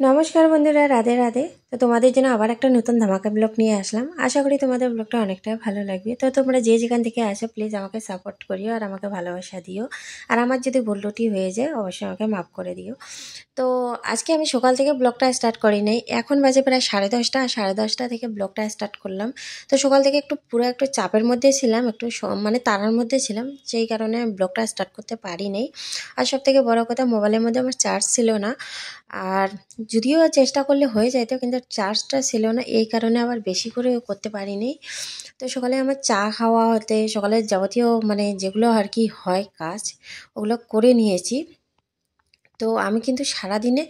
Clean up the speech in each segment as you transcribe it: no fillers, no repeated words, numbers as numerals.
নমস্কার বন্ধুরা, রাধে রাধে। তো তোমাদের জন্য আবার একটা নতুন ধামাকা ব্লগ নিয়ে আসলাম। আশা করি তোমাদের ব্লগটা অনেকটাই ভালো লাগবে। তো তোমরা যে যেখান থেকে আসো প্লিজ আমাকে সাপোর্ট করিও আর আমাকে ভালোবাসা দিও। আর আমার যদি ভুল ত্রুটি হয়ে যায় অবশ্যই আমাকে মাফ করে দিও। তো আজকে আমি সকাল থেকে ব্লগটা স্টার্ট করি নাই, এখন বাজে প্রায় 10:30। আর 10:30 থেকে ব্লগটা স্টার্ট করলাম। তো সকাল থেকে পুরো একটু চাপের মধ্যে ছিলাম, একটু মানে তাড়ার মধ্যে ছিলাম, সেই কারণে ব্লগটা স্টার্ট করতে পারি নাই। আর সব থেকে বড় কথা, মোবাইলের মধ্যে আমার চার্জ ছিল না। আর যদিও চেষ্টা করলে হয়ে যেত, কিন্তু চার্জটা ছিল না, এই কারণে আবার বেশি করে করতে পারিনি। তো সকালে আমার চা খাওয়া হতে সকালের যাবতীয় মানে যেগুলো আর কি হয় কাজ, ওগুলো করে নিয়েছি। তো আমি কিন্তু সারাদিনে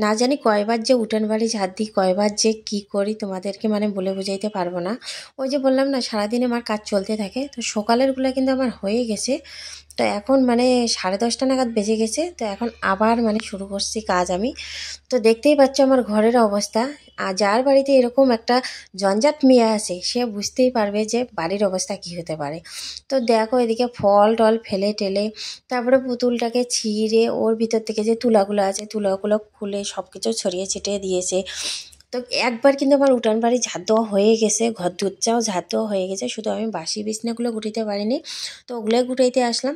না জানি কয়বার যে উঠান বাড়ি ঝাড় দিই, কয়বার যে কী করি তোমাদেরকে মানে বলে বোঝাইতে পারবো না। ওই যে বললাম না, সারাদিনে আমার কাজ চলতে থাকে। তো সকালেরগুলো কিন্তু আমার হয়ে গেছে। তো এখন মানে 10:30 নাগাদ বেজে গেছে। তো এখন আবার মানে শুরু করছি কাজ আমি। তো দেখতেই পাচ্ছ আমার ঘরের অবস্থা। আর যার বাড়িতে এরকম একটা জঞ্জাট মেয়ে আছে সে বুঝতেই পারবে যে বাড়ির অবস্থা কী হতে পারে। তো দেখো এদিকে ফল টল ফেলে টেলে, তারপরে পুতুলটাকে ছিঁড়ে ওর ভিতর থেকে যে তুলাগুলো আছে তুলাগুলো খুলে সব কিছু ছড়িয়ে ছিটিয়ে দিয়েছে। তো একবার কিন্তু আমার উঠান বাড়ি ঝাড় দেওয়া হয়ে গেছে, ঘর দুধটাও ঝাড় দেওয়া হয়ে গেছে, শুধু আমি বাসি বিছনাগুলো গুটাইতে পারিনি। তো ওগুলোই গুটাইতে আসলাম।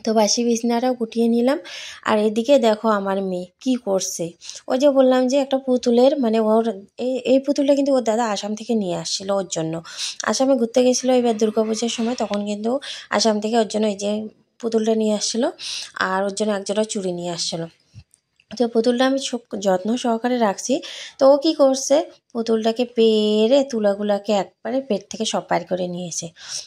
তো বাসি বিছনাটাও গুটিয়ে নিলাম। আর এদিকে দেখো আমার মেয়ে কি করছে। ওই যে বললাম যে একটা পুতুলের মানে ওর এই পুতুলটা কিন্তু ওর দাদা আসাম থেকে নিয়ে আসছিল ওর জন্য। আসামে ঘুরতে গেছিলো এবার দুর্গাপূজার সময়, তখন কিন্তু আসাম থেকে ওর জন্য এই যে পুতুলটা নিয়ে আসছিলো। আর ওর জন্য একজোড়া চুড়ি নিয়ে আসছিলো। তো পুতুলটা আমি যত্ন সহকারে রাখছি। তো ও কী করছে, পুতুলটাকে পেরে তুলাগুলাকে একবারে পেট থেকে সব বাইর করে নিয়েছে।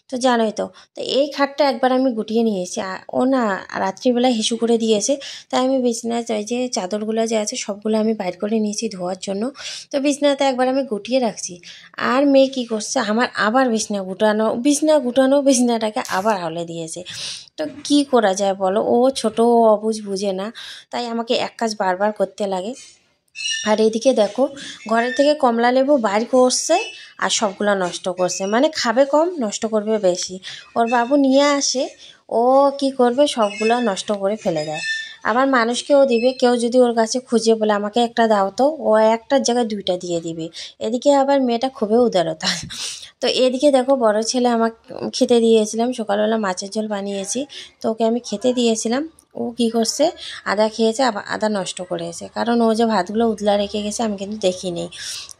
তো জানোই তো। তো এই খাটটা একবার আমি গুটিয়ে নিয়েছি, ও না রাত্রিবেলায় হিসু করে দিয়েছে। তাই আমি বিছনায় ওই যে চাদরগুলো যে আছে সবগুলো আমি বাইর করে নিয়েছি ধোয়ার জন্য। তো বিছনাতে একবার আমি গুটিয়ে রাখছি। আর মেয়ে কী করছে, আমার আবার বিছনাটাকে আবার হাওলে দিয়েছে। তো কী করা যায় বলো, ও ছোট, ও অবুঝ বুঝে না, তাই আমাকে এক কাজ বারবার করতে লাগে। আর এদিকে দেখো ঘরের থেকে কমলা লেবু বাইর করছে আর সবগুলো নষ্ট করছে, মানে খাবে কম নষ্ট করবে বেশি। ওর বাবু নিয়ে আসে, ও কি করবে সবগুলো নষ্ট করে ফেলে দেয়। আবার মানুষকেও দিবে, কেউ যদি ওর কাছে খুঁজে বলে আমাকে একটা দাও, তো ও একটার জায়গায় দুইটা দিয়ে দিবে। এদিকে আবার মেয়েটা খুবই উদারতা। তো এদিকে দেখো বড় ছেলে আমাকে খেতে দিয়েছিলাম, সকালবেলা মাছের ঝোল বানিয়েছি, তো ওকে আমি খেতে দিয়েছিলাম। ও কী করছে, আদা খেয়েছে, আবার আদা নষ্ট করেছে, কারণ ও যে ভাতগুলো উতলা রেখে গেছে আমি কিন্তু দেখিনি।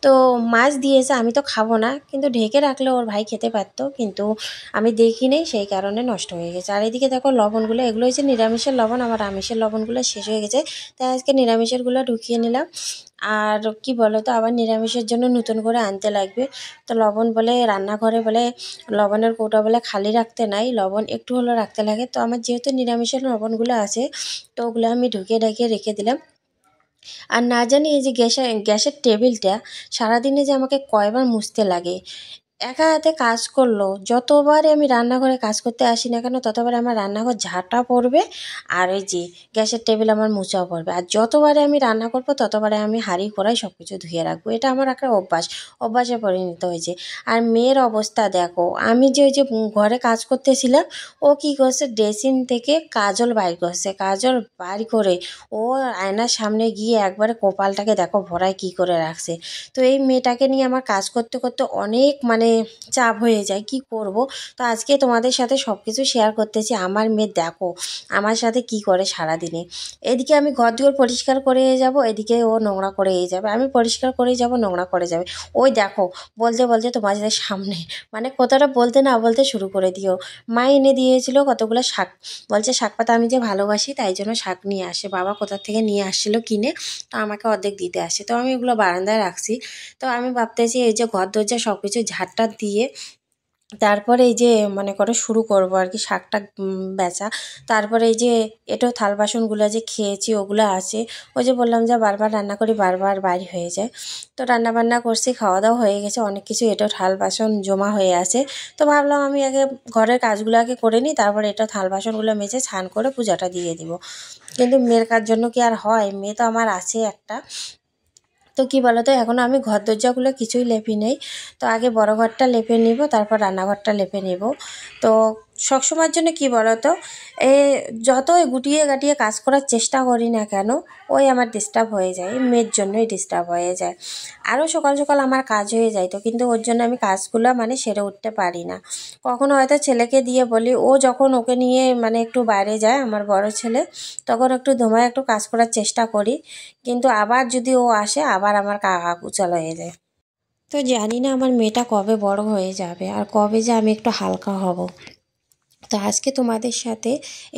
তো মাছ দিয়েছে, আমি তো খাবো না, কিন্তু ঢেকে রাখলে ওর ভাই খেতে পারতো, কিন্তু আমি দেখিনি, সেই কারণে নষ্ট হয়ে গেছে। আর এদিকে দেখো লবণগুলো, এগুলো হচ্ছে নিরামিষের লবণ, আমার আমিষের লবণগুলো শেষ হয়ে গেছে, তাই আজকে নিরামিষেরগুলো ঢুকিয়ে নিলাম। আর কি বলো তো, আবার নিরামিষের জন্য নতুন করে আনতে লাগবে। তো লবণ বলে রান্নাঘরে বলে লবণের কৌটা বলে খালি রাখতে নাই, লবণ একটু হলেও রাখতে লাগে। তো আমার যেহেতু নিরামিষের লবণগুলো আছে, তো ওগুলো আমি ঢুকিয়ে ঢাকিয়ে রেখে দিলাম। আর না জানি এই যে গ্যাসের টেবিলটা সারাদিনে যে আমাকে কয়বার মুছতে লাগে। একা হাতে কাজ করলো, যতবারই আমি রান্নাঘরে কাজ করতে আসি না কেন ততবার আমার রান্নাঘর ঝাঁটা পড়বে, আর ওই যে গ্যাসের টেবিল আমার মুছাও পড়বে। আর যতবারে আমি রান্না করবো ততবারে আমি হাঁড়ি কড়াই সব কিছু ধুয়ে রাখবো, এটা আমার একটা অভ্যাসে পরিণত হয়েছে। আর মেয়ের অবস্থা দেখো, আমি যে ওই যে ঘরে কাজ করতেছিলাম, ও কি করছে, ড্রেসিং থেকে কাজল বাইর করছে, কাজল বাইর করে ও আয়নার সামনে গিয়ে একবারে কপালটাকে দেখো ভরায় কি করে রাখছে। তো এই মেয়েটাকে নিয়ে আমার কাজ করতে করতে অনেক মানে চাপ হয়ে যায়, কি করব। তো আজকে তোমাদের সাথে সব কিছু শেয়ার করতেছি। আমার মেয়ে দেখো আমার সাথে কি করে সারাদিনে। এদিকে আমি ঘর দুয়ার পরিষ্কার করে যাব, এদিকে ও নোংরা করেই যাবে, আমি পরিষ্কার করেই যাব, নোংরা করে যাবে। ওই দেখো বলতে বলতে তোমাদের সামনে মানে কথাটা বলতে না বলতে শুরু করে দিও। মা এনে দিয়েছিল কতগুলো শাক, বলছে শাক পাতা আমি যে ভালোবাসি তাই জন্য শাক নিয়ে আসে, বাবা কোথা থেকে নিয়ে আসছিল কিনে, তো আমাকে অর্ধেক দিতে আসে। তো আমি এগুলো বারান্দায় রাখছি। তো আমি ভাবতেছি এই যে ঘর দরজা সব কিছু ঝাড়টা দিয়ে তারপরে এই যে মনে করো শুরু করব আর কি শাকটা বেচা। তারপরে এই যে এটাও থাল বাসনগুলো যে খেয়েছি ওগুলো আছে, ওই যে বললাম যে বারবার রান্না করি বারবার বাইরে হয়ে যায়। তো রান্না বান্না করছি, খাওয়া দাওয়া হয়ে গেছে, অনেক কিছু এটাও থাল বাসন জমা হয়ে আছে। তো ভাবলাম আমি আগে ঘরের কাজগুলো আগে করে নিই, তারপরে এটা থাল বাসনগুলো মেজে স্নান করে পূজাটা দিয়ে দিব। কিন্তু মেয়ের কাজ জন্য কি আর হয়, মেয়ে তো আমার আছে একটা। তো কী বলো তো, এখনও আমি ঘর দরজাগুলো কিছুই লেপি নেই। তো আগে বড় ঘরটা লেপে নিব, তারপর রান্নাঘরটা লেপে নেব। তো সবসময়ের জন্য কি বলো তো, এ যতই গুটিয়ে গাটিয়ে কাজ করার চেষ্টা করি না কেন, ওই আমার ডিস্টার্ব হয়ে যায়, মেয়ের জন্যই ডিস্টার্ব হয়ে যায়। আরও সকাল সকাল আমার কাজ হয়ে যায়, তো কিন্তু ওর জন্য আমি কাজগুলো মানে সেরে উঠতে পারি না। কখনো হয়তো ছেলেকে দিয়ে বলি, ও যখন ওকে নিয়ে মানে একটু বাইরে যায় আমার বড় ছেলে, তখন একটু ধোমায় একটু কাজ করার চেষ্টা করি, কিন্তু আবার যদি ও আসে আবার আমার কুচাল হয়ে যায়। তো জানি না আমার মেয়েটা কবে বড় হয়ে যাবে আর কবে যে আমি একটু হালকা হব। তো আজকে তোমাদের সাথে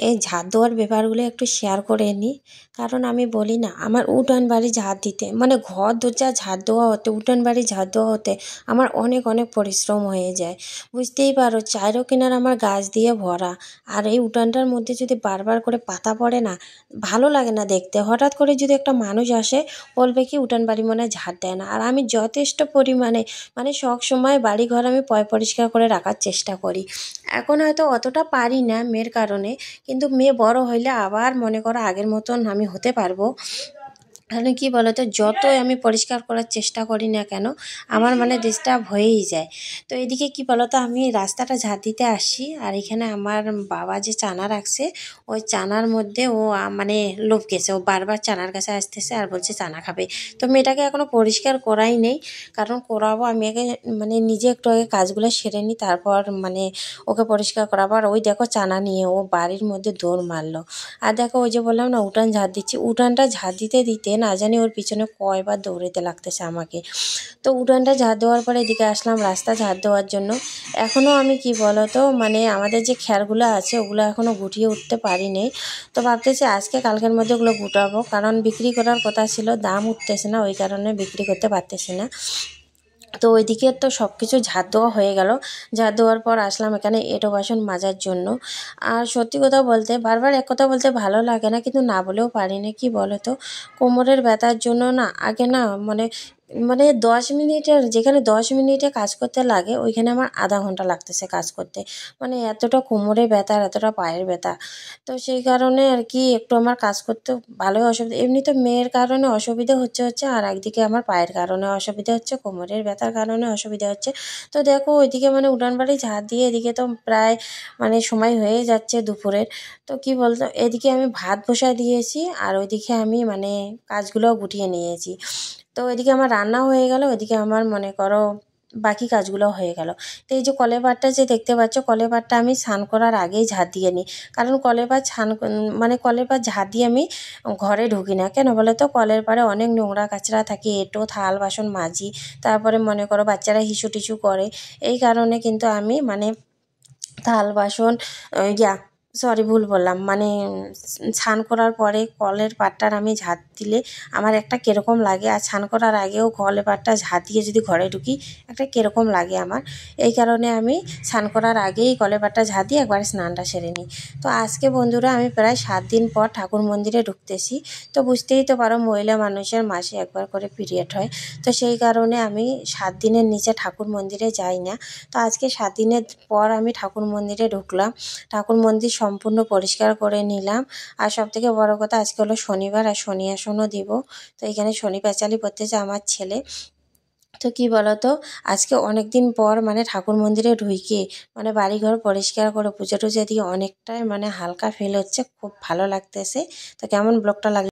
এই ঝাড় দেওয়ার ব্যাপারগুলো একটু শেয়ার করে নিই। কারণ আমি বলি না, আমার উঠান বাড়ি ঝাড় দিতে মানে ঘর দরজা ঝাড় দেওয়া হতে, উঠান বাড়ি ঝাড় দেওয়া হতে আমার অনেক অনেক পরিশ্রম হয়ে যায়। বুঝতেই পারো, চারো কিনার আমার গাছ দিয়ে ভরা, আর এই উঠানটার মধ্যে যদি বারবার করে পাতা পড়ে না, ভালো লাগে না দেখতে। হঠাৎ করে যদি একটা মানুষ আসে, বলবে কি উঠান বাড়ি মনে হয় ঝাড় দেয় না। আর আমি যথেষ্ট পরিমাণে মানে সব সময় বাড়িঘর আমি পরিষ্কার করে রাখার চেষ্টা করি। এখন হয়তো অতটা পারি না মেয়ের কারণে, কিন্তু মেয়ে বড় হইলে আবার মনে করো আগের মতন আমি হতে পারবো। তাহলে কী বলো তো, যতই আমি পরিষ্কার করার চেষ্টা করি না কেন, আমার মানে ডিস্টার্ব হয়েই যায়। তো এদিকে কী বলো তো, আমি রাস্তাটা ঝাড় দিতে আসি, আর এখানে আমার বাবা যে চানা রাখছে, ওই চানার মধ্যে ও মানে লোভ গেছে, ও বারবার চানার কাছে আসতেছে আর বলছে চানা খাবে। তো মেয়েটাকে এখনও পরিষ্কার করাই নেই, কারণ করাবো। আমি আগে মানে নিজে একটু আগে কাজগুলো সেরে নিই, তারপর মানে ওকে পরিষ্কার করাবো। আর ওই দেখো চানা নিয়ে ও বাড়ির মধ্যে দৌড় মারলো। আর দেখো ওই যে বললাম না উঠান ঝাড় দিচ্ছি, উঠানটা ঝাড় দিতে দিতে না জানি ওর পিছনে কয়বার দৌড়াতে লাগতেছে আমাকে। তো উঠানটা ঝাড় দেওয়ার পরে এদিকে আসলাম রাস্তা ঝাড় দেওয়ার জন্য। এখনও আমি কি বলো তো মানে আমাদের যে খ্যারগুলো আছে ওগুলো এখনও গুটিয়ে উঠতে পারিনি। তো ভাবতেছি আজকে কালকের মধ্যে ওগুলো গুটাবো, কারণ বিক্রি করার কথা ছিল, দাম উঠতেছে না, ওই কারণে বিক্রি করতে পারতেছি না। তো ওইদিকে তো সব কিছু ঝাড় দেওয়া হয়ে গেল। ঝাড় দেওয়ার পর আসলাম এখানে এঁটো বাসন মাজার জন্য। আর সত্যি কথা বলতে, বারবার এক কথা বলতে ভালো লাগে না, কিন্তু না বলেও পারি না। কি বলো তো, কোমরের ব্যথার জন্য না আগে না মানে মানে 10 মিনিটের যেখানে 10 মিনিটে কাজ করতে লাগে, ওইখানে আমার আধা ঘন্টা লাগতেছে কাজ করতে। মানে এতটা কোমরে ব্যথা আর এতটা পায়ের ব্যথা। তো সেই কারণে আর কি একটু আমার কাজ করতে ভালোই অসুবিধা। এমনি তো মেয়ের কারণে অসুবিধা হচ্ছে, আর একদিকে আমার পায়ের কারণে অসুবিধা হচ্ছে, কোমরের ব্যথার কারণে অসুবিধা হচ্ছে। তো দেখো ওইদিকে মানে উঠান বাড়ি ঝাড় দিয়ে এদিকে তো প্রায় মানে সময় হয়ে যাচ্ছে দুপুরের। তো কি বলতো, এদিকে আমি ভাত বসায় দিয়েছি, আর ওইদিকে আমি মানে কাজগুলোও গুটিয়ে নিয়েছি। তো এদিকে আমার রান্না হয়ে গেল, ওইদিকে আমার মনে করো বাকি কাজগুলো হয়ে গেল। তো এই যে কলের পাড়টা যে দেখতে পাচ্ছ, কলের পাড়টা আমি স্নান করার আগেই ঝাড় দিয়ে নিই। কারণ কলের পাড় মানে কলের পাড় ঝাড় দিয়ে আমি ঘরে ঢুকি না। কেন বলে তো, কলের পাড়ে অনেক নোংরা কাচরা থাকে, এঁটো থাল বাসন মাজি, তারপরে মনে করো বাচ্চারা হিসু টিসু করে। এই কারণে কিন্তু আমি মানে থাল বাসন সরি ভুল বললাম, মানে স্নান করার পরে কলের পাড়টার আমি ঝাঁট দিলে আমার একটা কীরকম লাগে, আর স্নান করার আগেও কলের পাড়টা ঝাঁট দিয়ে যদি ঘরে ঢুকি একটা কীরকম লাগে আমার। এই কারণে আমি স্নান করার আগেই কলের পাড়টা ঝাঁট দিয়ে একবারে স্নানটা সেরে নিই। তো আজকে বন্ধুরা আমি প্রায় 7 দিন পর ঠাকুর মন্দিরে ঢুকতেছি। তো বুঝতেই তো পারো, মহিলা মানুষের মাসে একবার করে পিরিয়ড হয়। তো সেই কারণে আমি 7 দিনের নিচে ঠাকুর মন্দিরে যাই না। তো আজকে 7 দিনের পর আমি ঠাকুর মন্দিরে ঢুকলাম। ঠাকুর মন্দির সম্পূর্ণ পরিষ্কার করে নিলাম। আর সবথেকে বড় কথা, আজকে হলো শনিবার আর শনি আসনও দিব। তো এখানে শনি পেঁচালি করতেছে আমার ছেলে। তো কি বলতো, আজকে অনেক দিন পর মানে ঠাকুর মন্দিরে ঢুকে মানে বাড়িঘর পরিষ্কার করে পুজো টুজো দিয়ে অনেকটাই মানে হালকা ফিল হচ্ছে, খুব ভালো লাগতেছে। তো কেমন ব্লগটা লাগলো?